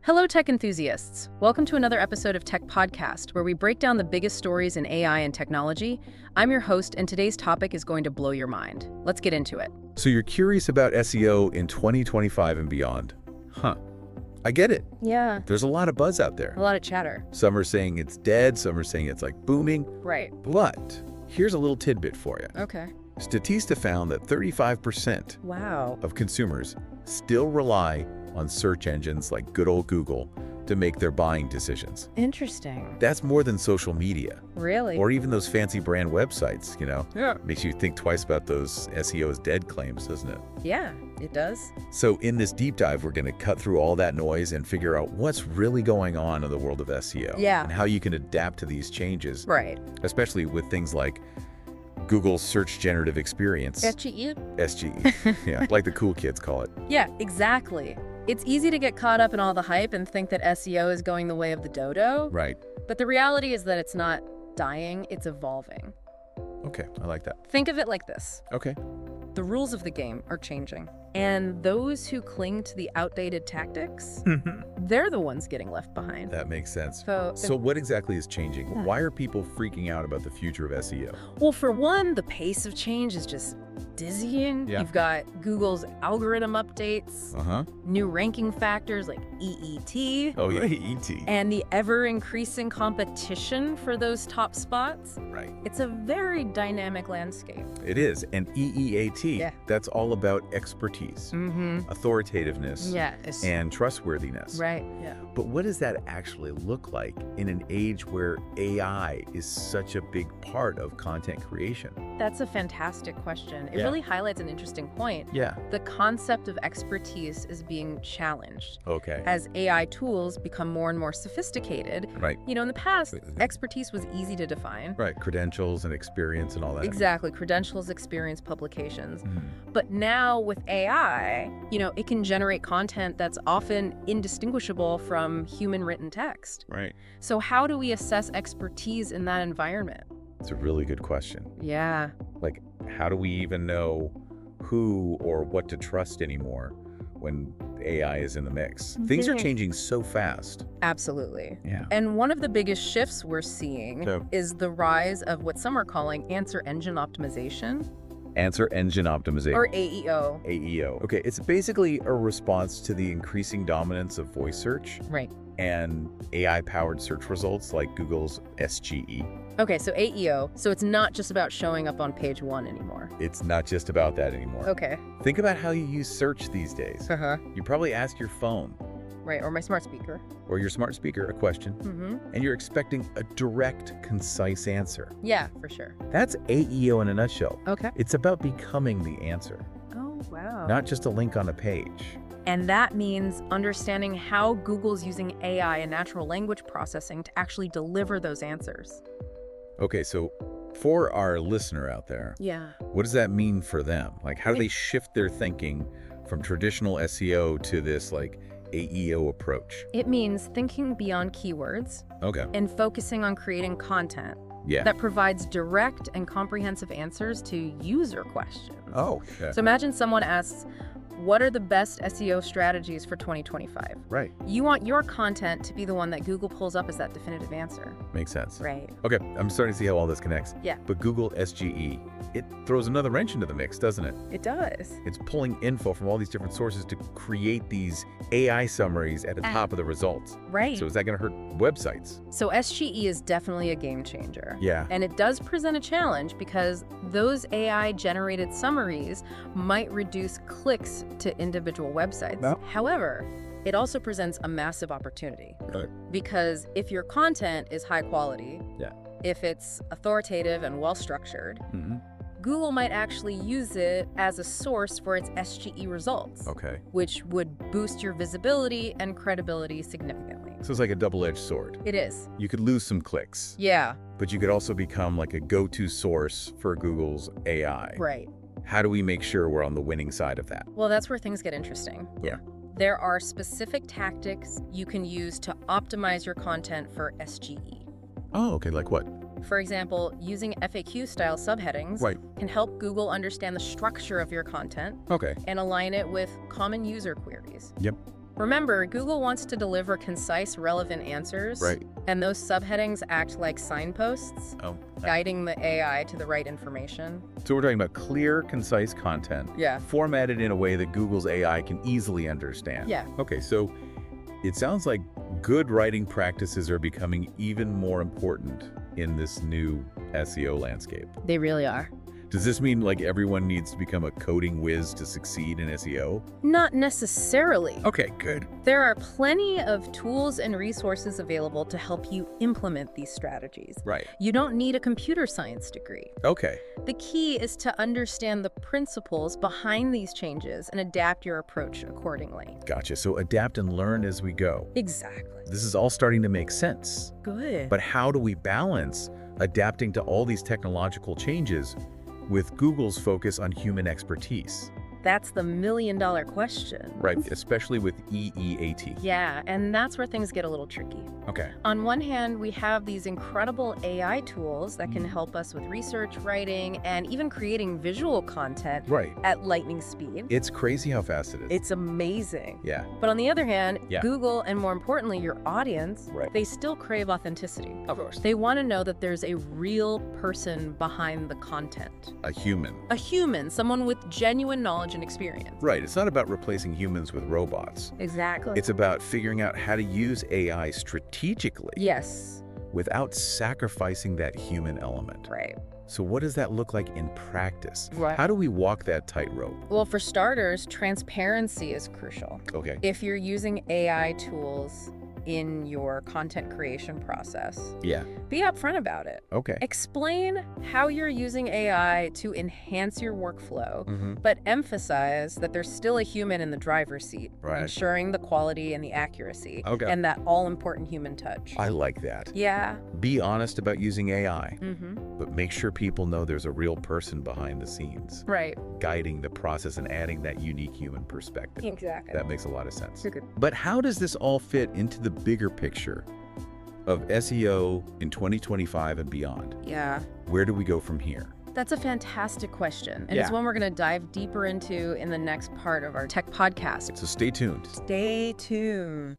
Hello, tech enthusiasts. Welcome to another episode of Tech Podcast, where we break down the biggest stories in AI and technology. I'm your host, and today's topic is going to blow your mind. Let's get into it. So you're curious about SEO in 2025 and beyond? Huh. I get it. Yeah. There's a lot of buzz out there. A lot of chatter. Some are saying it's dead, some are saying it's like booming. Right. But here's a little tidbit for you. Okay. Statista found that 35% Wow. of consumers still rely on search engines like good old Google to make their buying decisions. Interesting. That's more than social media Really? or even those fancy brand websites, Yeah. Makes you think twice about those SEO is dead claims, doesn't it? Yeah, it does. So in this deep dive, we're going to cut through all that noise and figure out what's really going on in the world of SEO. Yeah. And how you can adapt to these changes. Right. Especially with things like Google's Search Generative Experience. SGE? SGE. Yeah, like the cool kids call it. Yeah, exactly. It's easy to get caught up in all the hype and think that SEO is going the way of the dodo. Right. But the reality is that it's not dying, it's evolving. Okay, I like that. Think of it like this. Okay. The rules of the game are changing. And those who cling to the outdated tactics, they're the ones getting left behind. That makes sense. So what exactly is changing? Yeah. Why are people freaking out about the future of SEO? well, for one, the pace of change is just dizzying. Yeah. You've got Google's algorithm updates, Uh-huh. new ranking factors like EET, Oh, yeah, ET. and the ever-increasing competition for those top spots. Right. It's a very dynamic landscape. It is. And EEAT, Yeah. that's all about expertise, Mm-hmm. authoritativeness, Yes. and trustworthiness. Right. Yeah. But what does that actually look like in an age where AI is such a big part of content creation? That's a fantastic question. It Yeah. really highlights an interesting point. Yeah. The concept of expertise is being challenged. Okay. As AI tools become more and more sophisticated, Right. in the past, expertise was easy to define. Right. Credentials and experience and all that. Exactly. Credentials, experience, publications. Mhm. But now with AI, it can generate content that's often indistinguishable from human written text. Right. So how do we assess expertise in that environment? It's a really good question. Yeah. Like, how do we even know who or what to trust anymore when AI is in the mix? Things are Mhm. changing so fast. Absolutely. Yeah. And one of the biggest shifts we're seeing Yeah. is the rise of what some are calling answer engine optimization, Answer engine optimization. or AEO. AEO. Okay, it's basically a response to the increasing dominance of voice search Right. and AI-powered search results like Google's SGE. Okay, so AEO, so it's not just about showing up on page 1 anymore. It's not just about that anymore. Okay. Think about how you use search these days. Uh-huh. You probably ask your phone Right, or my smart speaker. or your smart speaker a question, Mm-hmm. and you're expecting a direct, concise answer. Yeah, for sure. That's AEO in a nutshell. Okay. It's about becoming the answer, Oh, wow. not just a link on a page. And that means understanding how Google's using AI and natural language processing to actually deliver those answers. Okay, so for our listener out there, Yeah. what does that mean for them? Like, how do they shift their thinking from traditional SEO to this, like, AEO approach? It means thinking beyond keywords Okay. and focusing on creating content Yeah. that provides direct and comprehensive answers to user questions. Oh, yeah. So imagine someone asks, what are the best SEO strategies for 2025? Right. You want your content to be the one that Google pulls up as that definitive answer. Makes sense. Right. Okay, I'm starting to see how all this connects. Yeah. But Google SGE, it throws another wrench into the mix, doesn't it? It does. It's pulling info from all these different sources to create these AI summaries at the top of the results. Right. So is that going to hurt websites? So SGE is definitely a game changer. Yeah. And it does present a challenge because those AI-generated summaries might reduce clicks to individual websites. No. However, it also presents a massive opportunity. Right. Because if your content is high quality, Yeah. if it's authoritative and well-structured, Mm-hmm. Google might actually use it as a source for its SGE results, Okay. which would boost your visibility and credibility significantly. So it's like a double-edged sword. It is. You could lose some clicks, Yeah, but you could also become like a go-to source for Google's AI. right. How do we make sure we're on the winning side of that? Well, that's where things get interesting. Yeah. There are specific tactics you can use to optimize your content for SGE. Oh, okay. Like what? For example, using FAQ-style subheadings Right. can help Google understand the structure of your content Okay. and align it with common user queries. Yep. Remember, Google wants to deliver concise, relevant answers. Right. And those subheadings act like signposts, guiding the AI to the right information. So we're talking about clear, concise content. Yeah. Formatted in a way that Google's AI can easily understand. Yeah. Okay, so it sounds like good writing practices are becoming even more important in this new SEO landscape. They really are. Does this mean like everyone needs to become a coding whiz to succeed in SEO? Not necessarily. Okay, good. There are plenty of tools and resources available to help you implement these strategies. Right. You don't need a computer science degree. Okay. The key is to understand the principles behind these changes and adapt your approach accordingly. Gotcha. So adapt and learn as we go. Exactly. This is all starting to make sense. Good. But how do we balance adapting to all these technological changes with Google's focus on human expertise? That's the million-dollar question. Right, especially with EEAT. Yeah, and that's where things get a little tricky. Okay. On one hand, we have these incredible AI tools that can help us with research, writing, and even creating visual content Right. at lightning speed. It's crazy how fast it is. It's amazing. Yeah. But on the other hand, Yeah. Google, and more importantly, your audience, Right. they still crave authenticity. Of course. They want to know that there's a real person behind the content. A human. A human, someone with genuine knowledge and experience. Right. It's not about replacing humans with robots. Exactly. It's about figuring out how to use AI strategically Yes. without sacrificing that human element. Right. So what does that look like in practice? Right. How do we walk that tightrope? Well, for starters, transparency is crucial. Okay. If you're using AI tools in your content creation process, Yeah. be upfront about it. Okay. Explain how you're using AI to enhance your workflow, but emphasize that there's still a human in the driver's seat, Right. ensuring the quality and the accuracy, Okay. and that all-important human touch. I like that. Yeah. Be honest about using AI, Mm-hmm. but make sure people know there's a real person behind the scenes, Right. guiding the process and adding that unique human perspective. Exactly. That makes a lot of sense. You're good. But how does this all fit into the bigger picture of SEO in 2025 and beyond? Yeah. Where do we go from here? That's a fantastic question, and it's Yeah. one we're going to dive deeper into in the next part of our tech podcast. So stay tuned. Stay tuned.